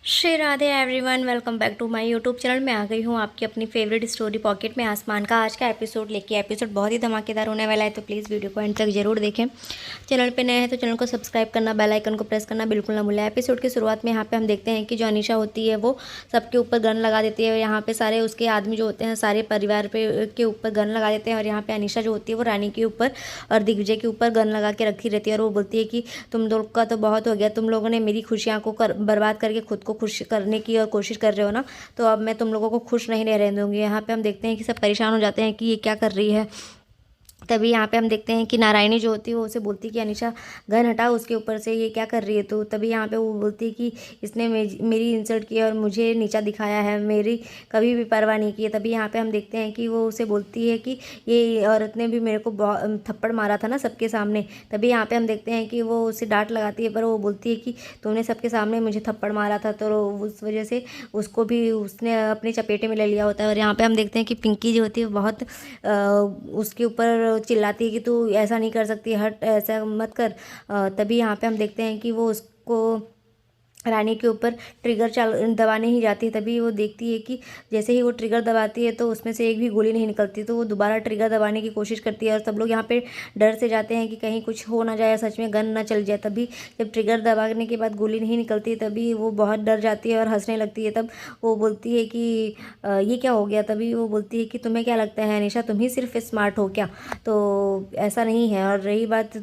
Shri Radhe everyone, welcome back to my YouTube channel. मैं आ गई हूँ आपकी अपनी फेवरेट स्टोरी पॉकेट में आसमान का आज का एपिसोड लेके। एपिसोड बहुत ही धमाकेदार होने वाला है, तो प्लीज़ वीडियो को एंड तक जरूर देखें। चैनल पे नए हैं तो चैनल को सब्सक्राइब करना, बेल आइकन को प्रेस करना बिल्कुल ना भूलें। एपिसोड की शुरुआत में यहाँ पे हम देखते हैं कि जो अनीशा होती है वो सबके ऊपर गन लगा देती है, और यहाँ पे सारे उसके आदमी जो होते हैं सारे परिवार पे के ऊपर गन लगा देते हैं। और यहाँ पे अनीशा जो होती है वो रानी के ऊपर और दिग्विजय के ऊपर गन लगा के रखी रहती है, और वो बोलती है कि तुम लोग का तो बहुत हो गया, तुम लोगों ने मेरी खुशियाँ को बर्बाद करके खुद को खुश करने की और कोशिश कर रहे हो ना, तो अब मैं तुम लोगों को खुश नहीं रहने दूंगी। यहाँ पे हम देखते हैं कि सब परेशान हो जाते हैं कि ये क्या कर रही है। तभी यहाँ पे हम देखते हैं कि नारायणी जो होती है वो उसे बोलती है कि अनीशा गन हटाओ उसके ऊपर से, ये क्या कर रही है। तो तभी यहाँ पे वो बोलती है कि इसने मेरी इंसल्ट की और मुझे नीचा दिखाया है, मेरी कभी भी परवाह नहीं की है। तभी यहाँ पे हम देखते हैं कि वो उसे बोलती है कि ये औरत ने भी मेरे को बहुत थप्पड़ मारा था ना सबके सामने। तभी यहाँ पे हम देखते हैं कि वो उसे डांट लगाती है, पर वो बोलती है कि तुमने सबके सामने मुझे थप्पड़ मारा था, तो उस वजह से उसको भी उसने अपनी चपेटे में ले लिया होता है। और यहाँ पे हम देखते हैं कि पिंकी जो होती है बहुत उसके ऊपर चिल्लाती है कि तू ऐसा नहीं कर सकती, हट, ऐसा मत कर। तभी यहाँ पे हम देखते हैं कि वो उसको रानी के ऊपर ट्रिगर दबाने ही जाती है। तभी वो देखती है कि जैसे ही वो ट्रिगर दबाती है तो उसमें से एक भी गोली नहीं निकलती, तो वो दोबारा ट्रिगर दबाने की कोशिश करती है। और सब लोग यहाँ पे डर से जाते हैं कि कहीं कुछ हो ना जाए, सच में गन ना चल जाए। तभी जब ट्रिगर दबाने के बाद गोली नहीं निकलती तभी वो बहुत डर जाती है और हंसने लगती है। तब वो बोलती है कि ये क्या हो गया। तभी वो बोलती है कि तुम्हें क्या लगता है अनिशा, तुम ही सिर्फ स्मार्ट हो क्या, तो ऐसा नहीं है। और रही बात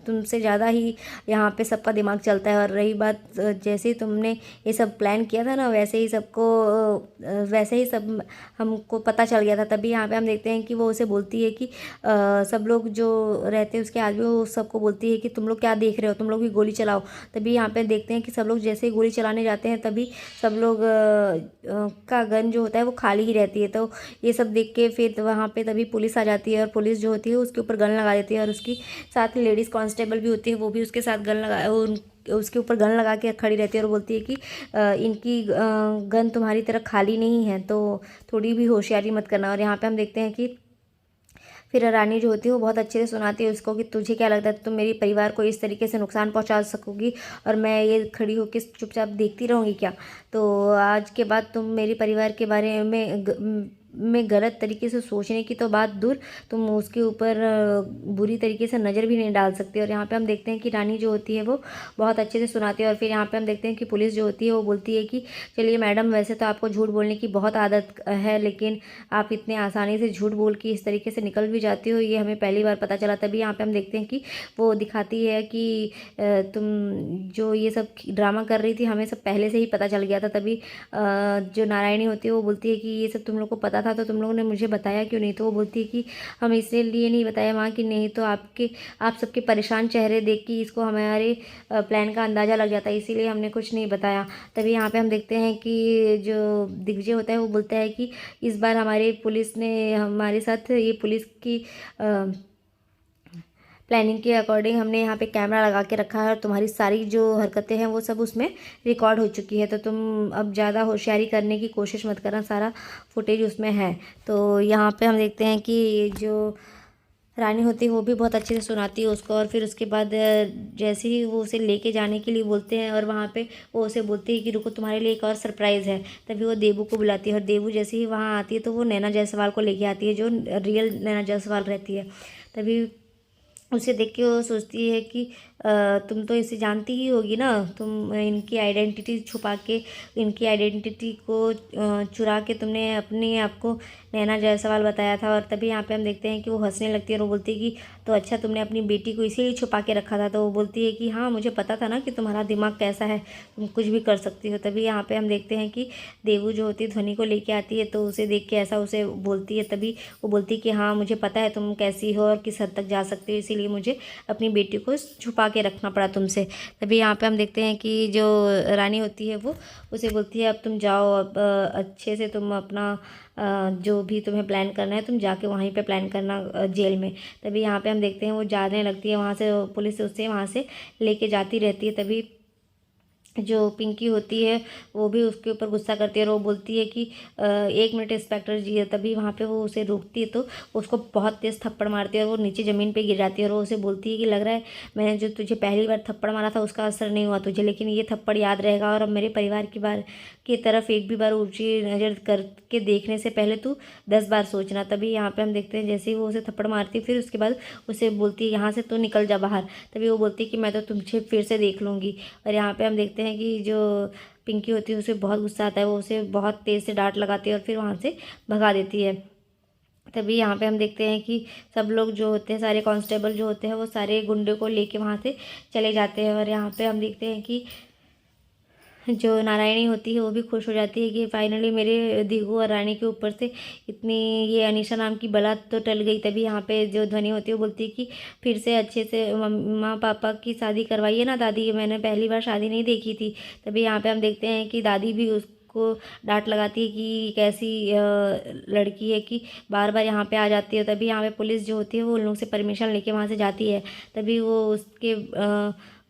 तुमसे ज़्यादा ही यहाँ पे सबका दिमाग चलता है। और रही बात जैसे ही तुमने ये सब प्लान किया था ना, वैसे ही सबको वैसे ही सब हमको पता चल गया था। तभी यहाँ पे हम देखते हैं कि वो उसे बोलती है कि सब लोग जो रहते हैं उसके आदमी, वो सबको बोलती है कि तुम लोग क्या देख रहे हो, तुम लोग भी गोली चलाओ। तभी यहाँ पे देखते हैं कि सब लोग जैसे ही गोली चलाने जाते हैं तभी सब लोग का गन जो होता है वो खाली ही रहती है। तो ये सब देख के फिर वहाँ पे तभी पुलिस आ जाती है, और पुलिस जो होती है उसके ऊपर गन लगा देती है। और उसकी साथ लेडीज़ कांस्टेबल भी होती है, वो भी उसके साथ गन लगा उसके ऊपर गन लगा के खड़ी रहती है, और बोलती है कि इनकी गन तुम्हारी तरह खाली नहीं है, तो थोड़ी भी होशियारी मत करना। और यहाँ पे हम देखते हैं कि फिर रानी जो होती है वो बहुत अच्छे से सुनाती है उसको कि तुझे क्या लगता है तुम मेरे परिवार को इस तरीके से नुकसान पहुंचा सकोगी, और मैं ये खड़ी होकर चुपचाप देखती रहूँगी क्या। तो आज के बाद तुम मेरे परिवार के बारे में गलत तरीके से सोचने की तो बात दूर, तुम उसके ऊपर बुरी तरीके से नज़र भी नहीं डाल सकती। और यहाँ पे हम देखते हैं कि रानी जो होती है वो बहुत अच्छे से सुनाती है। और फिर यहाँ पे हम देखते हैं कि पुलिस जो होती है वो बोलती है कि चलिए मैडम, वैसे तो आपको झूठ बोलने की बहुत आदत है, लेकिन आप इतने आसानी से झूठ बोल के इस तरीके से निकल भी जाती हो, ये हमें पहली बार पता चला। तभी यहाँ पे हम देखते हैं कि वो दिखाती है कि तुम जो ये सब ड्रामा कर रही थी हमें सब पहले से ही पता चल गया था। तभी जो नारायणी होती है वो बोलती है कि ये सब तुम लोग को पता था तो तुम लोगों ने मुझे बताया क्यों नहीं। तो वो बोलती है कि हम इसलिए नहीं बताया वहाँ कि नहीं तो आप सबके परेशान चेहरे देख के इसको हमारे प्लान का अंदाज़ा लग जाता है, इसीलिए हमने कुछ नहीं बताया। तभी यहाँ पे हम देखते हैं कि जो दिग्विजय होता है वो बोलता है कि इस बार हमारे पुलिस ने हमारे साथ ये पुलिस की प्लानिंग के अकॉर्डिंग हमने यहाँ पे कैमरा लगा के रखा है, और तुम्हारी सारी जो हरकतें हैं वो सब उसमें रिकॉर्ड हो चुकी है, तो तुम अब ज़्यादा होशियारी करने की कोशिश मत करना, सारा फुटेज उसमें है। तो यहाँ पे हम देखते हैं कि जो रानी होती है वो भी बहुत अच्छे से सुनाती है उसको। और फिर उसके बाद जैसे ही वो उसे लेके जाने के लिए बोलते हैं, और वहाँ पे वो उसे बोलती है कि रुको तुम्हारे लिए एक और सरप्राइज़ है। तभी वो देवू को बुलाती है, और देवू जैसे ही वहाँ आती है तो वो नैना जायसवाल को लेके आती है, जो रियल नैना जायसवाल रहती है। तभी उसे देख के वो सोचती है कि तुम तो इसे जानती ही होगी ना, तुम इनकी आइडेंटिटी छुपा के, इनकी आइडेंटिटी को चुरा के तुमने अपने आप को नैना जायसवाल बताया था। और तभी यहाँ पे हम देखते हैं कि वो हंसने लगती है, और वो बोलती है कि तो अच्छा तुमने अपनी बेटी को इसीलिए छुपा के रखा था। तो वो बोलती है कि हाँ, मुझे पता था ना कि तुम्हारा दिमाग कैसा है, तुम कुछ भी कर सकती हो। तभी यहाँ पे हम देखते हैं कि देवू जो होती है ध्वनि को लेके आती है, तो उसे देख के ऐसा उसे बोलती है। तभी वो बोलती है कि हाँ, मुझे पता है तुम कैसी हो और किस हद तक जा सकती हो, इसीलिए मुझे अपनी बेटी को छुपा के रखना पड़ा तुमसे। तभी यहाँ पे हम देखते हैं कि जो रानी होती है वो उसे बोलती है अब तुम जाओ, अब अच्छे से तुम अपना जो भी तुम्हें प्लान करना है तुम जाके वहीं पे प्लान करना जेल में। तभी यहाँ पे हम देखते हैं वो जाने लगती है वहाँ से, पुलिस उससे वहाँ से लेके जाती रहती है। तभी जो पिंकी होती है वो भी उसके ऊपर गुस्सा करती है और वो बोलती है कि 1 मिनट इंस्पेक्टर जी है। तभी वहाँ पे वो उसे रोकती है तो उसको बहुत तेज़ थप्पड़ मारती है और वो नीचे ज़मीन पे गिर जाती है। और वो उसे बोलती है कि लग रहा है मैंने जो तुझे पहली बार थप्पड़ मारा था उसका असर नहीं हुआ तुझे, लेकिन ये थप्पड़ याद रहेगा और अब मेरे परिवार की तरफ एक भी बार ऊँची नज़र करके देखने से पहले तू 10 बार सोचना। तभी यहाँ पर हम देखते हैं जैसे ही वो उसे थप्पड़ मारती है फिर उसके बाद उसे बोलती है यहाँ से तो निकल जा बाहर। तभी वो बोलती है कि मैं तो तुझे फिर से देख लूँगी। और यहाँ पे हम देखते हैं कि जो पिंकी होती है उसे बहुत गुस्सा आता है, वो उसे बहुत तेज़ से डांट लगाती है और फिर वहाँ से भगा देती है। तभी यहाँ पे हम देखते हैं कि सब लोग जो होते हैं, सारे कांस्टेबल जो होते हैं वो सारे गुंडे को लेके वहाँ से चले जाते हैं। और यहाँ पे हम देखते हैं कि जो नारायणी होती है वो भी खुश हो जाती है कि फाइनली मेरे दीगू और रानी के ऊपर से इतनी ये अनीशा नाम की बला तो टल गई। तभी यहाँ पे जो ध्वनि होती है वो बोलती है कि फिर से अच्छे से माँ पापा की शादी करवाइए ना दादी, मैंने पहली बार शादी नहीं देखी थी। तभी यहाँ पे हम देखते हैं कि दादी भी उसको डांट लगाती है कि कैसी लड़की है कि बार बार यहाँ पे आ जाती है। तभी यहाँ पे पुलिस जो होती है वो उन लोगों से परमिशन लेके वहाँ से जाती है। तभी वो उसके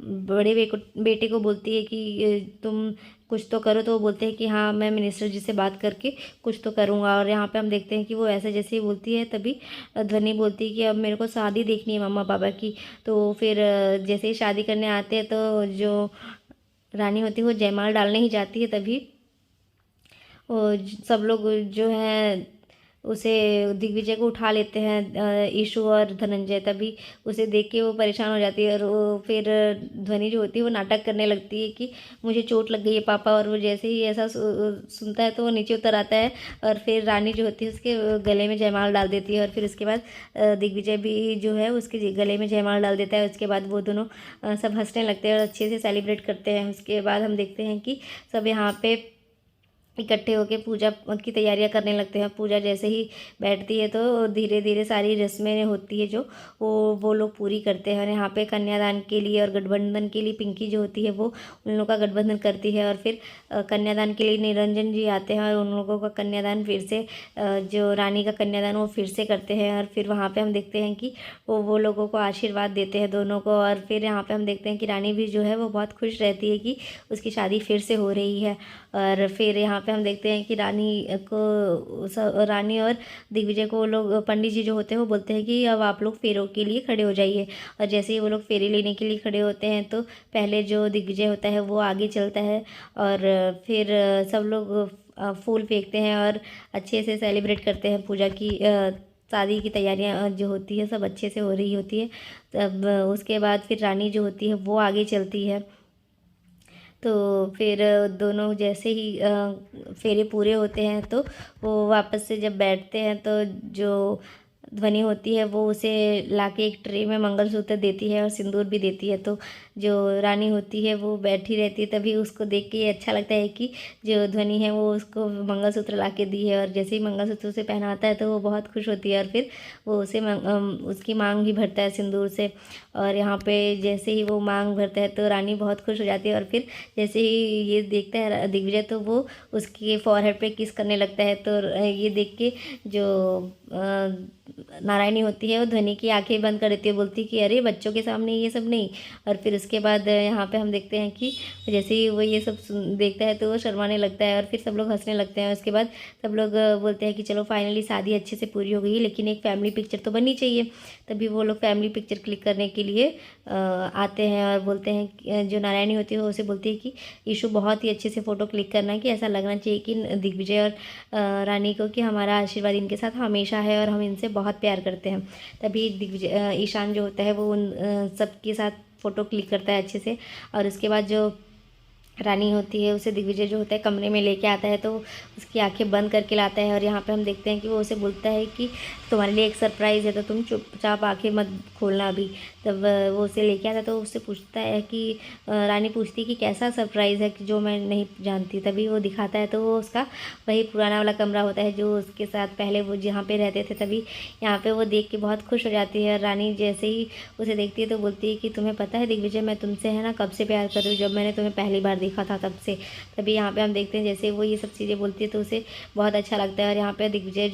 बड़े बेटे को बोलती है कि तुम कुछ तो करो। तो वो बोलते हैं कि हाँ मैं मिनिस्टर जी से बात करके कुछ तो करूँगा। और यहाँ पे हम देखते हैं कि वो ऐसे जैसे ही बोलती है तभी ध्वनि बोलती है कि अब मेरे को शादी देखनी है मम्मा पापा की। तो फिर जैसे ही शादी करने आते हैं तो जो रानी होती है वो जयमाल डालने ही जाती है। तभी सब लोग जो हैं उसे दिग्विजय को उठा लेते हैं, ईशु और धनंजय। तभी उसे देख के वो परेशान हो जाती है और वो फिर ध्वनि जो होती है वो नाटक करने लगती है कि मुझे चोट लग गई है पापा। और वो जैसे ही ऐसा सुनता है तो वो नीचे उतर आता है और फिर रानी जो होती है उसके गले में जयमाल डाल देती है। और फिर उसके बाद दिग्विजय भी जो है उसके गले में जयमाल डाल देता है। उसके बाद वो दोनों सब हंसने लगते हैं और अच्छे से सेलिब्रेट करते हैं। उसके बाद हम देखते हैं कि सब यहाँ पे इकट्ठे होकर पूजा की तैयारियां करने लगते हैं। पूजा जैसे ही बैठती है तो धीरे धीरे सारी रस्में होती है जो वो लोग पूरी करते हैं। और यहाँ पे कन्यादान के लिए और गठबंधन के लिए पिंकी जो होती है वो उन लोगों का गठबंधन करती है। और फिर कन्यादान के लिए निरंजन जी आते हैं और उन लोगों का कन्यादान फिर से जो रानी का कन्यादान वो फिर से करते हैं। और फिर वहाँ पर हम देखते हैं कि वो लोगों को आशीर्वाद देते हैं दोनों को। और फिर यहाँ पर हम देखते हैं कि रानी भी जो है वो बहुत खुश रहती है कि उसकी शादी फिर से हो रही है। और फिर यहाँ पे हम देखते हैं कि रानी और दिग्विजय को वो लोग पंडित जी जो होते हैं वो बोलते हैं कि अब आप लोग फेरों के लिए खड़े हो जाइए। और जैसे ही वो लोग फेरे लेने के लिए खड़े होते हैं तो पहले जो दिग्विजय होता है वो आगे चलता है और फिर सब लोग फूल फेंकते हैं और अच्छे से सेलिब्रेट करते हैं। पूजा की शादी की तैयारियां जो होती है सब अच्छे से हो रही होती है। तब उसके बाद फिर रानी जो होती है वो आगे चलती है। तो फिर दोनों जैसे ही फेरे पूरे होते हैं तो वो वापस से जब बैठते हैं तो जो ध्वनि होती है वो उसे लाके एक ट्रे में मंगलसूत्र देती है और सिंदूर भी देती है। तो जो रानी होती है वो बैठी रहती है। तभी उसको देख के अच्छा लगता है कि जो ध्वनि है वो उसको मंगलसूत्र ला के दी है। और जैसे ही मंगलसूत्र उसे पहनाता है तो वो बहुत खुश होती है और फिर वो उसे उसकी मांग भी भरता है सिंदूर से। और यहाँ पे जैसे ही वो मांग भरता है तो रानी बहुत खुश हो जाती है। और फिर जैसे ही ये देखता है दिग्विजय तो वो उसके फॉरहेड पे किस करने लगता है। तो ये देख के जो नारायणी होती है वो ध्वनि की आंखें बंद कर देती है, बोलती है कि अरे बच्चों के सामने ये सब नहीं। और फिर उसके बाद यहाँ पे हम देखते हैं कि जैसे ही वो ये सब देखता है तो वो शर्माने लगता है और फिर सब लोग हंसने लगते हैं। उसके बाद सब लोग बोलते हैं कि चलो फाइनली शादी अच्छे से पूरी हो गई, लेकिन एक फैमिली पिक्चर तो बननी चाहिए। तभी वो लोग फैमिली पिक्चर क्लिक करने के लिए आते हैं और बोलते हैं, जो नारायणी होती है वो उसे बोलती है कि ईशु बहुत ही अच्छे से फ़ोटो क्लिक करना है कि ऐसा लगना चाहिए कि दिग्विजय और रानी को कि हमारा आशीर्वाद इनके साथ हमेशा है और हम इनसे बहुत प्यार करते हैं। तभी दिग्विजय ईशान जो होता है वो उन सबके साथ फ़ोटो क्लिक करता है अच्छे से। और उसके बाद जो रानी होती है उसे दिग्विजय जो होता है कमरे में लेके आता है तो उसकी आंखें बंद करके लाता है। और यहाँ पे हम देखते हैं कि वो उसे बोलता है कि तुम्हारे लिए एक सरप्राइज़ है तो तुम चुपचाप आंखें मत खोलना अभी। तब वो उसे लेके आता है तो उससे पूछता है कि रानी पूछती है कि कैसा सरप्राइज़ है कि जो मैं नहीं जानती। तभी वो दिखाता है तो वो उसका वही पुराना वाला कमरा होता है जो उसके साथ पहले वो जहाँ पे रहते थे। तभी यहाँ पे वो देख के बहुत खुश हो जाती है। और रानी जैसे ही उसे देखती है तो बोलती है कि तुम्हें पता है दिग्विजय, मैं तुमसे है ना कब से प्यार कर रही हूँ, जब मैंने तुम्हें पहली बार देखा था तब से। तभी यहाँ पे हम देखते हैं जैसे वो ये सब चीज़ें बोलती है तो उसे बहुत अच्छा लगता है। और यहाँ पे दिग्विजय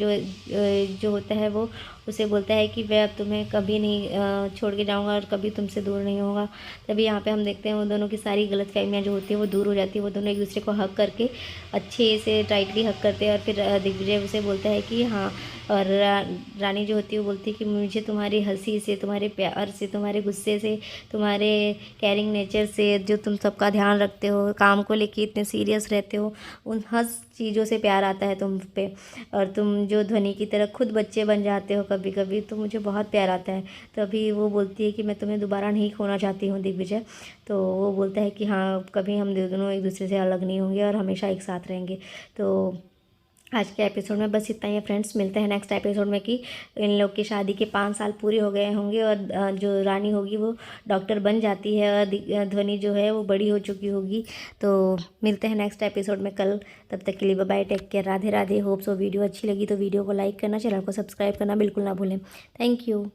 जो होता है वो उसे बोलता है कि मैं अब तुम्हें कभी नहीं छोड़ के जाऊँगा और कभी तुमसे दूर नहीं होगा। तभी यहाँ पे हम देखते हैं वो दोनों की सारी गलतफहमियाँ जो होती है वो दूर हो जाती है। वो दोनों एक दूसरे को हग करके अच्छे से टाइटली हग करते हैं। और फिर दिग्विजय उसे बोलता है कि हाँ, और रानी जो होती है वो बोलती है कि मुझे तुम्हारी हंसी से, तुम्हारे प्यार से, तुम्हारे गुस्से से, तुम्हारे केयरिंग नेचर से, जो तुम सबका ध्यान रखते हो, काम को लेके इतने सीरियस रहते हो, उन हर चीज़ों से प्यार आता है तुम पे। और तुम जो ध्वनि की तरह खुद बच्चे बन जाते हो कभी कभी, तो मुझे बहुत प्यार आता है। तभी वो बोलती है कि मैं तुम्हें दोबारा नहीं खोना चाहती हूँ दिग्विजय। तो वो बोलता है कि हाँ, कभी हम दोनों एक दूसरे से अलग नहीं होंगे और हमेशा एक साथ रहेंगे। तो आज के एपिसोड में बस इतना ही है फ्रेंड्स। मिलते हैं नेक्स्ट एपिसोड में कि इन लोग की शादी के 5 साल पूरे हो गए होंगे और जो रानी होगी वो डॉक्टर बन जाती है और ध्वनि जो है वो बड़ी हो चुकी होगी। तो मिलते हैं नेक्स्ट एपिसोड में कल। तब तक के लिए bye bye, take care, Radhe Radhe. Hope so video अच्छी लगी तो वीडियो को लाइक करना, चैनल को सब्सक्राइब करना बिल्कुल ना भूलें। Thank you.